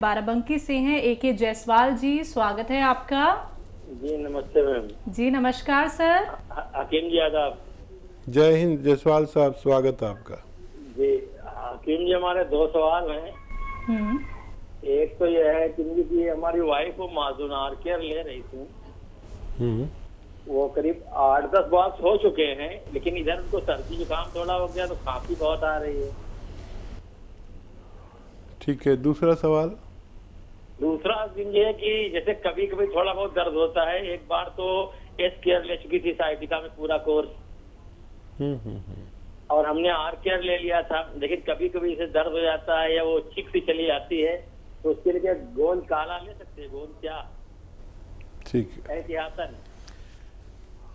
बाराबंकी से हैं AK जायसवाल जी, स्वागत है आपका। जी नमस्ते मैम। जी नमस्कार सर। हकीम जी आदाब। जय हिंद जायसवाल साहब, स्वागत है आपका। जी हकीम जी, हमारे दो सवाल हैं। हम्म। एक तो यह है कि हमारी वाइफ वो माजून आर केयर ले रही थी। वो करीब 8-10 बार हो चुके हैं, लेकिन इधर उनको सर्दी जुकाम थोड़ा हो गया तो खांसी बहुत आ रही है। ठीक है, दूसरा सवाल। दूसरा ये है कि जैसे कभी कभी थोड़ा बहुत दर्द होता है। एक बार तो एस केयर ले चुकी थी साइटिका में पूरा कोर्स, और हमने आर केयर ले लिया था, लेकिन कभी कभी इसे दर्द हो जाता है या वो चिक सी चली जाती है, तो उसके लिए गोंद काला ले सकते हैं? गोंद क्या ठीक है। एहतियातन।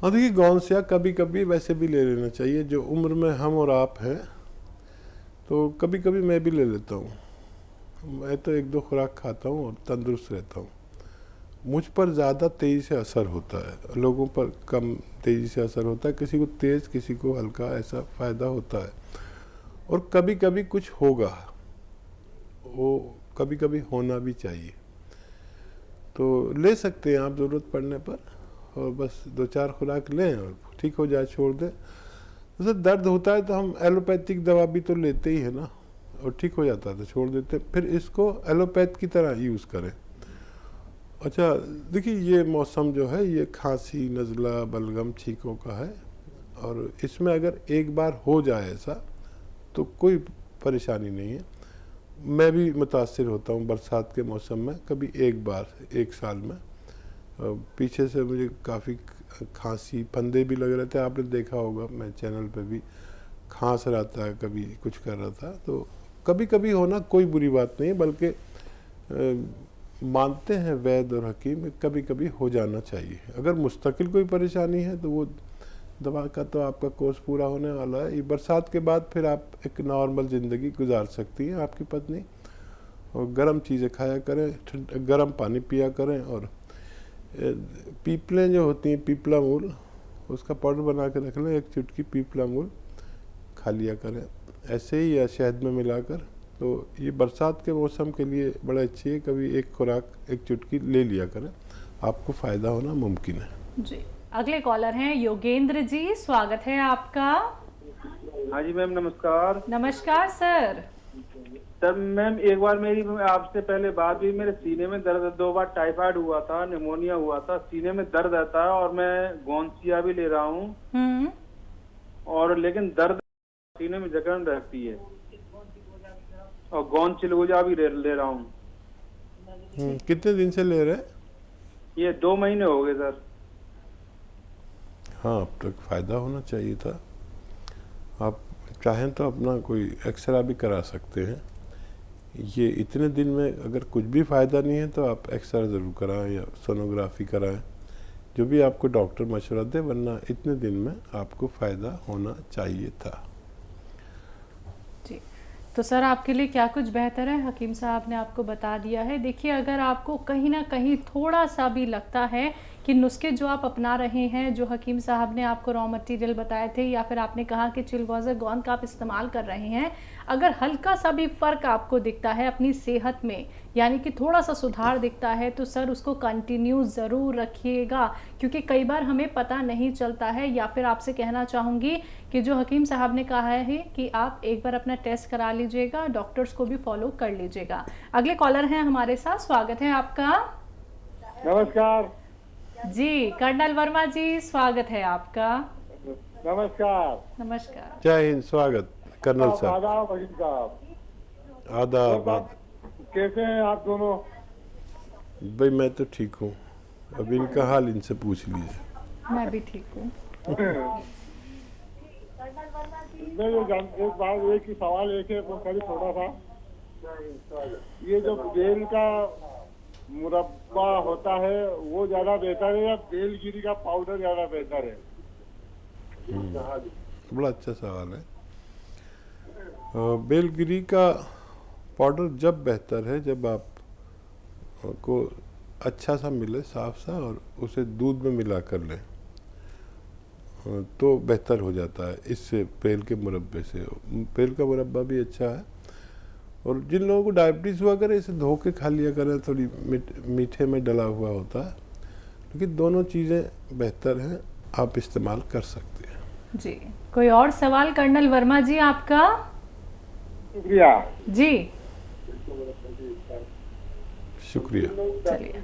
हाँ देखिए, गौनसिया कभी कभी वैसे भी ले लेना चाहिए। जो उम्र में हम और आप हैं, तो कभी कभी मैं भी ले लेता हूँ। मैं तो 1-2 खुराक खाता हूँ और तंदुरुस्त रहता हूँ। मुझ पर ज़्यादा तेज़ी से असर होता है, लोगों पर कम तेज़ी से असर होता है। किसी को तेज़, किसी को हल्का, ऐसा फ़ायदा होता है। और कभी कभी कुछ होगा, वो कभी कभी होना भी चाहिए, तो ले सकते हैं आप ज़रूरत पड़ने पर। और बस 2-4 खुराक लें और ठीक हो जाए, छोड़ दें। जैसे दर्द होता है तो हम एलोपैथिक दवा भी तो लेते ही है ना, और ठीक हो जाता है तो छोड़ देते हैं। फिर इसको एलोपैथ की तरह यूज़ करें। अच्छा देखिए, ये मौसम जो है ये खांसी, नज़ला, बलगम, छींकों का है, और इसमें अगर एक बार हो जाए ऐसा तो कोई परेशानी नहीं है। मैं भी मुतासिर होता हूँ बरसात के मौसम में, कभी एक बार 1 साल में। पीछे से मुझे काफ़ी खांसी, फंदे भी लग रहे थे। आपने देखा होगा, मैं चैनल पे भी खांस रहा था, कभी कुछ कर रहा था। तो कभी कभी होना कोई बुरी बात नहीं है, बल्कि मानते हैं वैद्य और हकीम, कभी कभी हो जाना चाहिए। अगर मुस्तकिल कोई परेशानी है तो वो दवा का तो आपका कोर्स पूरा होने वाला है। ये बरसात के बाद फिर आप एक नॉर्मल ज़िंदगी गुजार सकती हैं, आपकी पत्नी। और गर्म चीज़ें खाया करें, गर्म पानी पिया करें, और पीपलें जो होती हैं, पीपला मूल, उसका पाउडर बना के रख लें। 1 चुटकी पीपला मूल खा लिया करें ऐसे ही, या शहद में मिलाकर। तो ये बरसात के मौसम के लिए बड़ा अच्छी है। कभी एक खुराक 1 चुटकी ले लिया करें, आपको फ़ायदा होना मुमकिन है जी। अगले कॉलर हैं योगेंद्र जी, स्वागत है आपका। हाँ जी मैम, नमस्कार। नमस्कार सर। सर मैम, एक बार मेरी आपसे पहले बात हुई, मेरे सीने में दर्द, 2 बार टाइफाइड हुआ था, निमोनिया हुआ था, सीने में दर्द रहता है, और मैं गोंसिया भी ले रहा हूँ, और लेकिन दर्द सीने में जकड़न रहती है, और गोंद चिलगोजा भी ले रहा हूँ। कितने दिन से ले रहे हैं? ये 2 महीने हो गए सर। हाँ, अब तक फ़ायदा होना चाहिए था। आप चाहें तो अपना कोई एक्सरा भी करा सकते हैं। ये इतने दिन में अगर कुछ भी फ़ायदा नहीं है तो आप एक्सरा ज़रूर कराएं या सोनोग्राफी कराएं, जो भी आपको डॉक्टर मशवरा दे, वरना इतने दिन में आपको फ़ायदा होना चाहिए था। जी, तो सर आपके लिए क्या कुछ बेहतर है, हकीम साहब ने आपको बता दिया है। देखिए, अगर आपको कहीं ना कहीं थोड़ा सा भी लगता है कि नुस्खे जो आप अपना रहे हैं, जो हकीम साहब ने आपको रॉ मटेरियल बताए थे, या फिर आपने कहा कि चिलगोज़ा गोंद का आप इस्तेमाल कर रहे हैं, अगर हल्का सा भी फ़र्क आपको दिखता है अपनी सेहत में, यानी कि थोड़ा सा सुधार दिखता है, तो सर उसको कंटिन्यू ज़रूर रखिएगा, क्योंकि कई बार हमें पता नहीं चलता है। या फिर आपसे कहना चाहूँगी कि जो हकीम साहब ने कहा है कि आप एक बार अपना टेस्ट करा लीजिएगा, डॉक्टर्स को भी फॉलो कर लीजिएगा। अगले कॉलर हैं हमारे साथ, स्वागत है आपका। नमस्कार जी, कर्नल वर्मा जी, स्वागत है आपका। नमस्कार। नमस्कार। जय हिंद, स्वागत कर्नल साहब। आदाब वकील साहब। आदाब। कैसे हैं आप दोनों? भाई मैं तो ठीक हूँ, अब इनका हाल इनसे पूछ लीजिए। मैं भी ठीक हूँ। मैं ये एक बात, एक ही सवाल एक है, वो कभी थोड़ा सा, ये जो बेल का मुरब्बा होता है वो ज्यादा बेहतर है या बेलगिरी का पाउडर ज्यादा बेहतर है? बड़ा अच्छा सवाल है। बेलगिरी का पाउडर जब बेहतर है जब आपको अच्छा सा मिले, साफ सा, और उसे दूध में मिला कर लें, तो बेहतर हो जाता है इससे, बेल के मुरब्बे से। बेल का मुरब्बा भी अच्छा है, और जिन लोगों को डायबिटीज़ हुआ करे इसे धो के खा लिया करें, थोड़ी मीठे में डला हुआ होता है, लेकिन दोनों चीज़ें बेहतर हैं, आप इस्तेमाल कर सकते हैं। जी, कोई और सवाल कर्नल वर्मा जी आपका? शुक्रिया जी, शुक्रिया। चलिए,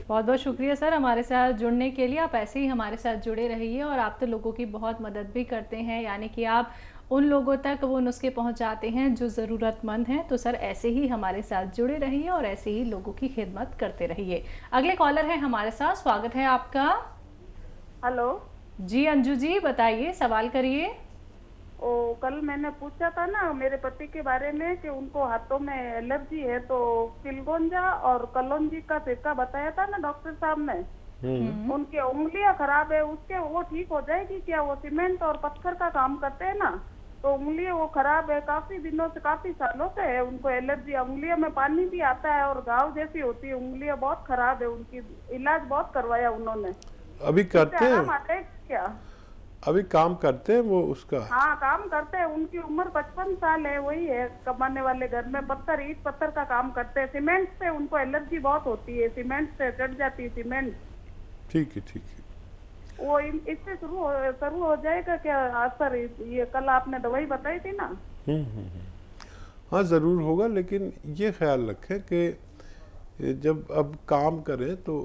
बहुत बहुत शुक्रिया सर हमारे साथ जुड़ने के लिए। आप ऐसे ही हमारे साथ जुड़े रहिए और आप तो लोगों की बहुत मदद भी करते हैं, यानी कि आप उन लोगों तक वो नुस्खे पहुंचाते हैं जो ज़रूरतमंद हैं। तो सर ऐसे ही हमारे साथ जुड़े रहिए और ऐसे ही लोगों की खिदमत करते रहिए। अगले कॉलर है हमारे साथ, स्वागत है आपका। हेलो जी अंजू जी, बताइए, सवाल करिए। कल मैंने पूछा था ना मेरे पति के बारे में कि उनको हाथों में एलर्जी है, तो चिलगोंजा और कलौंजी का सिरका बताया था ना डॉक्टर साहब ने। उनकी उंगलियां खराब है, उसके वो ठीक हो जाएगी क्या? वो सीमेंट और पत्थर का काम करते हैं ना, तो उंगलियां वो खराब है, काफी दिनों से, काफी सालों से है उनको एलर्जी। उंगलियों में पानी भी आता है और घाव जैसी होती है, उंगलियां बहुत खराब है उनकी। इलाज बहुत करवाया उन्होंने। अभी करते हैं? क्या अभी काम करते हैं वो उसका? हाँ, काम करते हैं। उनकी उम्र 55 साल है। वही है, कमाने वाले घर में पत्थर, ईट पत्थर का काम करते हैं। सीमेंट से उनको एलर्जी बहुत होती है, सीमेंट से चढ़ जाती है सीमेंट। ठीक है, ठीक है। वो इससे शुरू हो जाएगा क्या असर? ये कल आपने दवाई बताई थी ना। हाँ, ज़रूर होगा, लेकिन ये ख्याल रखें कि जब अब काम करें तो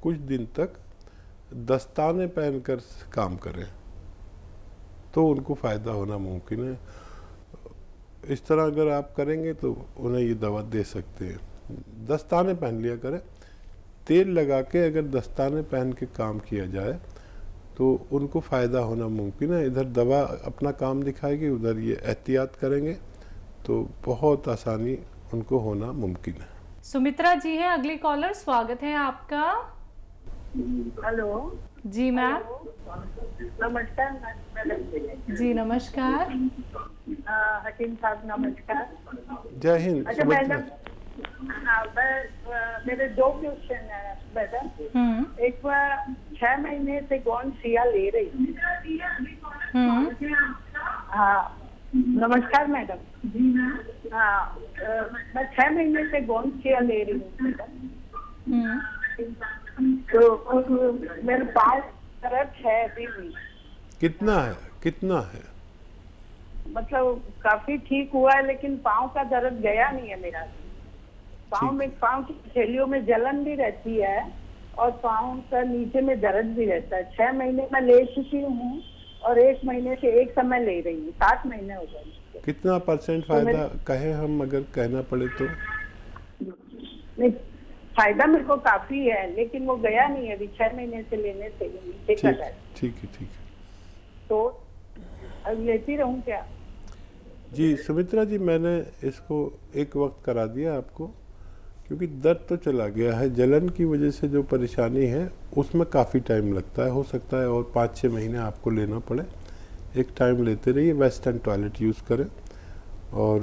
कुछ दिन तक दस्ताने पहनकर काम करें तो उनको फ़ायदा होना मुमकिन है। इस तरह अगर आप करेंगे तो उन्हें ये दवा दे सकते हैं। दस्ताने पहन लिया करें, तेल लगा के अगर दस्ताने पहन के काम किया जाए तो उनको फ़ायदा होना मुमकिन है। इधर दवा अपना काम दिखाएगी, उधर ये एहतियात करेंगे तो बहुत आसानी उनको होना मुमकिन है। सुमित्रा जी हैं अगली कॉलर, स्वागत है आपका। हेलो जी मैम। नमस्कार मैडम जी नमस्कार। हकीम साहब नमस्कार। जय हिंद। अच्छा मैडम, हाँ, मेरे 2 क्वेश्चन है मैडम। एक बार 6 महीने से गौनसिया ले रही हूँ। हाँ, नमस्कार मैडम। हाँ, मैं 6 महीने से गौनसिया ले रही हूँ मैडम। तो मेरे पाँव दर्द है अभी भी। कितना है? मतलब काफी ठीक हुआ है, लेकिन पाँव का दर्द गया नहीं है मेरा। पाँव की थैलियों में जलन भी रहती है और पाँव का नीचे में दर्द भी रहता है। 6 महीने में ले चुकी हूँ और 1 महीने से एक समय ले रही हूँ। 7 महीने हो गए। कितना % फायदा कहे हम, अगर कहना पड़े तो? नहीं, फायदा मेरे को काफी है, लेकिन वो गया नहीं है अभी। 6 महीने से लेने से नीचे का है। ठीक है। तो अब लेती रहूं क्या? जी सुमित्रा जी, मैंने इसको एक वक्त करा दिया आपको, क्योंकि दर्द तो चला गया है। जलन की वजह से जो परेशानी है उसमें काफ़ी टाइम लगता है। हो सकता है और 5-6 महीने आपको लेना पड़े। एक टाइम लेते रहिए। वेस्टर्न टॉयलेट यूज़ करें और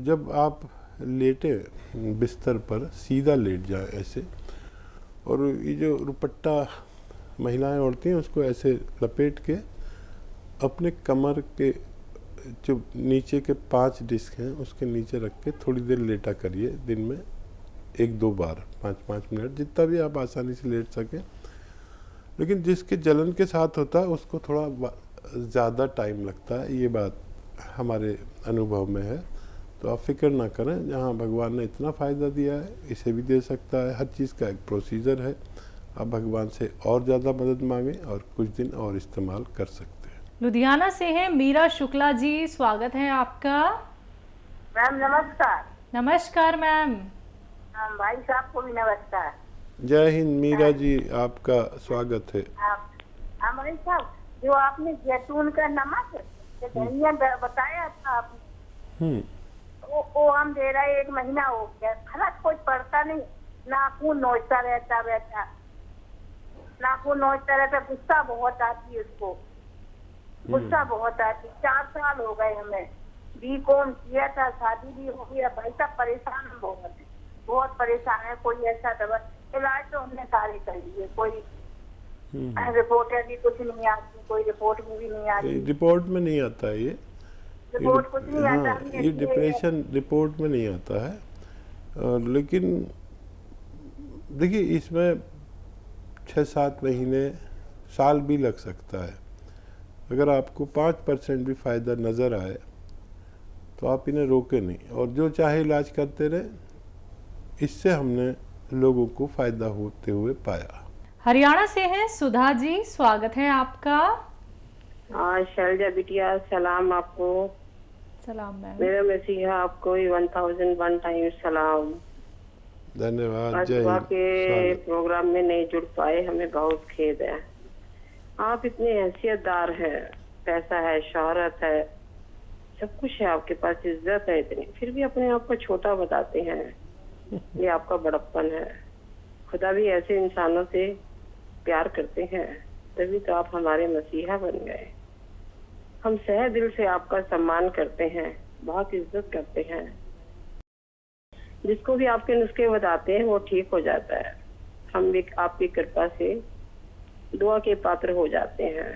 जब आप लेटे बिस्तर पर सीधा लेट जाए ऐसे, और ये जो दुपट्टा महिलाएं ओढ़ती हैं उसको ऐसे लपेट के अपने कमर के जो नीचे के 5 डिस्क हैं उसके नीचे रख के थोड़ी देर लेटा करिए। दिन में 1-2 बार 5-5 मिनट, जितना भी आप आसानी से लेट सकें। लेकिन जिसके जलन के साथ होता है उसको थोड़ा ज़्यादा टाइम लगता है, ये बात हमारे अनुभव में है। तो आप फिक्र ना करें, जहाँ भगवान ने इतना फ़ायदा दिया है इसे भी दे सकता है। हर चीज़ का एक प्रोसीजर है। आप भगवान से और ज़्यादा मदद मांगें और कुछ दिन और इस्तेमाल कर सकते हैं। लुधियाना से हैं मीरा शुक्ला जी, स्वागत है आपका। मैम नमस्कार। नमस्कार मैम। भाई साहब को भी नमस्कार। जय हिंद मीरा जी, आपका स्वागत है। भाई साहब, जो आपने जैतून का नमक धनिया बताया था आपने, वो हम दे रहे 1 महीना हो गया। फर्क कुछ पड़ता नहीं। नाखून नोचता रहता, गुस्सा बहुत आती है उसको, गुस्सा बहुत आती। 4 साल हो गए हमें। बीकॉम किया था, शादी भी हो गया। भाई साहब परेशान बहुत परेशान है। कोई ऐसा दवा इलाज तो हमने सारे कर लिए, कोई रिपोर्ट भी कुछ नहीं आती, कोई रिपोर्ट में भी नहीं आती। रिपोर्ट में नहीं आता है ये, रिपोर्ट कुछ नहीं आता। हाँ, ये डिप्रेशन रिपोर्ट में नहीं आता है, लेकिन देखिए इसमें 6-7 महीने, साल भी लग सकता है। अगर आपको 5% भी फ़ायदा नज़र आए तो आप इन्हें रोके नहीं, और जो चाहे इलाज करते रहे। इससे हमने लोगों को फ़ायदा होते हुए पाया। हरियाणा से हैं सुधा जी, स्वागत है आपका। हाँ शैलजा बिटिया, सलाम आपको। सलाम मैम। मेरा मसीहा आपको 1001 टाइम सलाम। धन्यवाद। आज जय सुबह हिंद। के स्वागत। प्रोग्राम में नहीं जुड़ पाए, हमें बहुत खेद है। आप इतने हैसियतदार हैं, पैसा है, शोहरत है, सब कुछ है आपके पास, इज्जत है इतनी, फिर भी अपने आप को छोटा बताते हैं। ये आपका बड़प्पन है। खुदा भी ऐसे इंसानों से प्यार करते हैं, तभी तो आप हमारे मसीहा बन गए। हम सह दिल से आपका सम्मान करते हैं, बहुत इज्जत करते हैं। जिसको भी आपके नुस्खे बताते हैं वो ठीक हो जाता है। हम भी आपकी कृपा से दुआ के पात्र हो जाते हैं।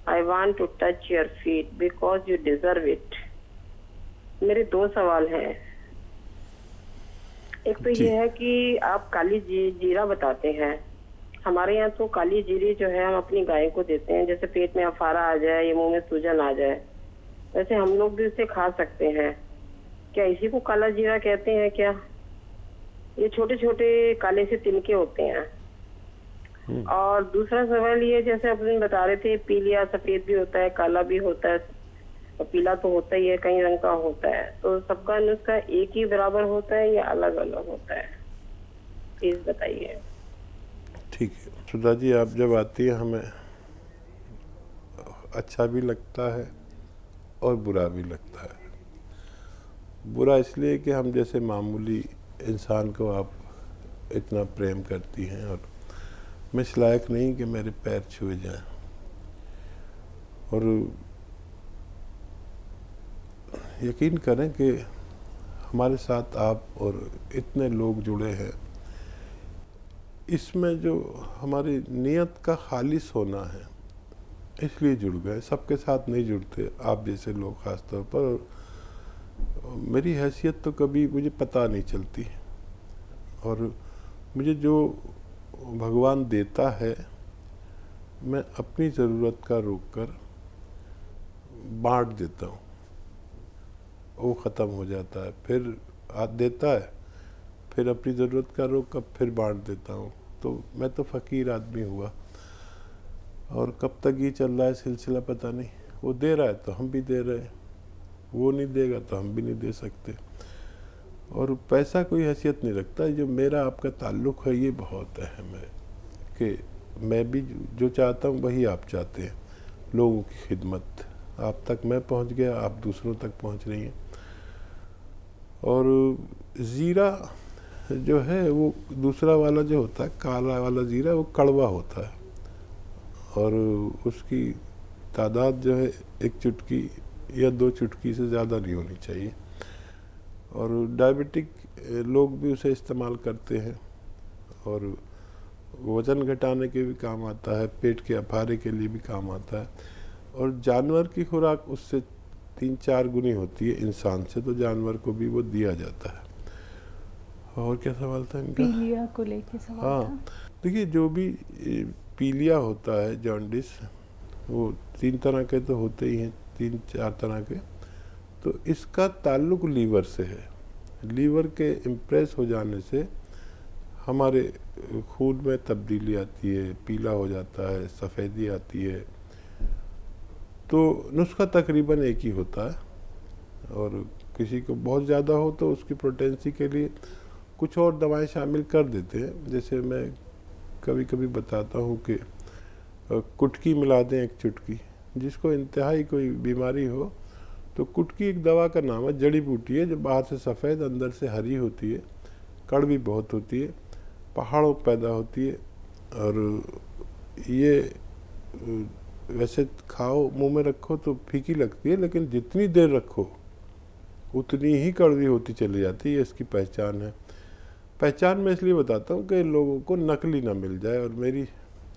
I want to touch your feet because you deserve it. मेरे 2 सवाल हैं। एक तो ये है कि आप काली जीरा बताते हैं। हमारे यहाँ तो काली जीरी जो है हम अपनी गाय को देते हैं, जैसे पेट में अफारा आ जाए या मुंह में सूजन आ जाए, वैसे हम लोग भी इसे खा सकते हैं। क्या इसी को काला जीरा कहते हैं क्या? ये छोटे छोटे काले से तिनके होते हैं। और दूसरा सवाल ये, जैसे अपने बता रहे थे, पीलिया सफेद भी होता है, काला भी होता है, और पीला तो होता ही है, कई रंग का होता है। तो सबका नुस्खा एक ही बराबर होता है या अलग अलग होता है? प्लीज बताइए। ठीक है सुधा जी, आप जब आती है हमें अच्छा भी लगता है और बुरा भी लगता है। बुरा इसलिए कि हम जैसे मामूली इंसान को आप इतना प्रेम करती हैं, और मैं इस लायक नहीं कि मेरे पैर छुए जाएं। और यकीन करें कि हमारे साथ आप और इतने लोग जुड़े हैं, इसमें जो हमारी नीयत का खालिस होना है, इसलिए जुड़ गए। सबके साथ नहीं जुड़ते आप जैसे लोग ख़ास तौर पर। मेरी हैसियत तो कभी मुझे पता नहीं चलती, और मुझे जो भगवान देता है मैं अपनी ज़रूरत का रोक कर बांट देता हूँ। वो ख़त्म हो जाता है, फिर देता है, फिर अपनी ज़रूरत का रोक कर फिर बांट देता हूँ। तो मैं तो फ़कीर आदमी हुआ, और कब तक ये चल रहा है सिलसिला पता नहीं। वो दे रहा है तो हम भी दे रहे हैं, वो नहीं देगा तो हम भी नहीं दे सकते। और पैसा कोई हैसियत नहीं रखता। जो मेरा आपका ताल्लुक़ है ये बहुत अहम है कि मैं भी जो चाहता हूँ वही आप चाहते हैं, लोगों की खिदमत। आप तक मैं पहुँच गया, आप दूसरों तक पहुँच रही हैं। और ज़ीरा जो है वो दूसरा वाला जो होता है, काला वाला ज़ीरा, वो कड़वा होता है, और उसकी तादाद जो है 1 चुटकी या 2 चुटकी से ज़्यादा नहीं होनी चाहिए। और डायबिटिक लोग भी उसे इस्तेमाल करते हैं, और वज़न घटाने के भी काम आता है, पेट के अफारे के लिए भी काम आता है। और जानवर की खुराक उससे 3-4 गुनी होती है इंसान से, तो जानवर को भी वो दिया जाता है। और क्या सवाल था इनका? पीलिया को लेके सवाल था। हाँ, देखिए जो भी पीलिया होता है, जॉन्डिस, वो 3 तरह के तो होते ही हैं, 3-4 तरह के। तो इसका ताल्लुक़ लीवर से है। लीवर के इम्प्रेस हो जाने से हमारे खून में तब्दीली आती है, पीला हो जाता है, सफ़ेदी आती है। तो नुस्खा तकरीबन एक ही होता है, और किसी को बहुत ज़्यादा हो तो उसकी पोटेंसी के लिए कुछ और दवाएं शामिल कर देते हैं। जैसे मैं कभी कभी बताता हूँ कि कुटकी मिला दें 1 चुटकी। जिसको इंतहाई कोई बीमारी हो तो कुटकी एक दवा का नाम है, जड़ी बूटी है, जो बाहर से सफ़ेद अंदर से हरी होती है, कड़वी बहुत होती है, पहाड़ों पैदा होती है। और ये वैसे खाओ, मुंह में रखो तो फीकी लगती है, लेकिन जितनी देर रखो उतनी ही कड़वी होती चली जाती है। इसकी पहचान है। पहचान मैं इसलिए बताता हूँ कि लोगों को नकली ना मिल जाए। और मेरी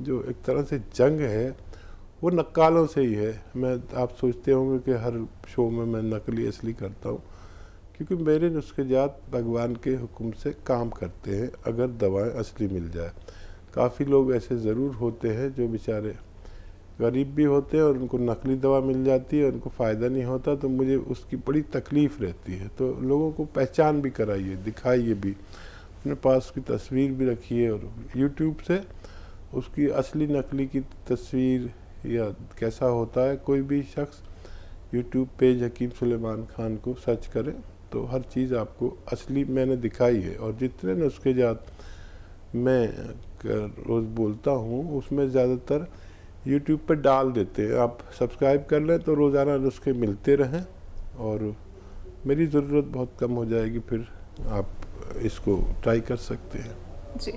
जो एक तरह से जंग है वो नक्कालों से ही है। आप सोचते होंगे कि हर शो में मैं नकली असली करता हूँ, क्योंकि मेरे नुस्खे जात भगवान के हुक्म से काम करते हैं अगर दवाएं असली मिल जाए। काफ़ी लोग ऐसे ज़रूर होते हैं जो बेचारे गरीब भी होते हैं और उनको नकली दवा मिल जाती है, उनको फ़ायदा नहीं होता, तो मुझे उसकी बड़ी तकलीफ़ रहती है। तो लोगों को पहचान भी कराइए, दिखाइए भी, अपने पास उसकी तस्वीर भी रखिए और यूट्यूब से उसकी असली नकली की तस्वीर या कैसा होता है, कोई भी शख्स यूट्यूब पेज हकीम सुलेमान खान को सर्च करे तो हर चीज़ आपको असली मैंने दिखाई है। और जितने नुस्खे जात मैं रोज़ बोलता हूँ उसमें ज़्यादातर यूट्यूब पे डाल देते हैं। आप सब्सक्राइब कर लें तो रोज़ाना नुस्खे मिलते रहें और मेरी ज़रूरत बहुत कम हो जाएगी, फिर आप इसको ट्राई कर सकते हैं। जी।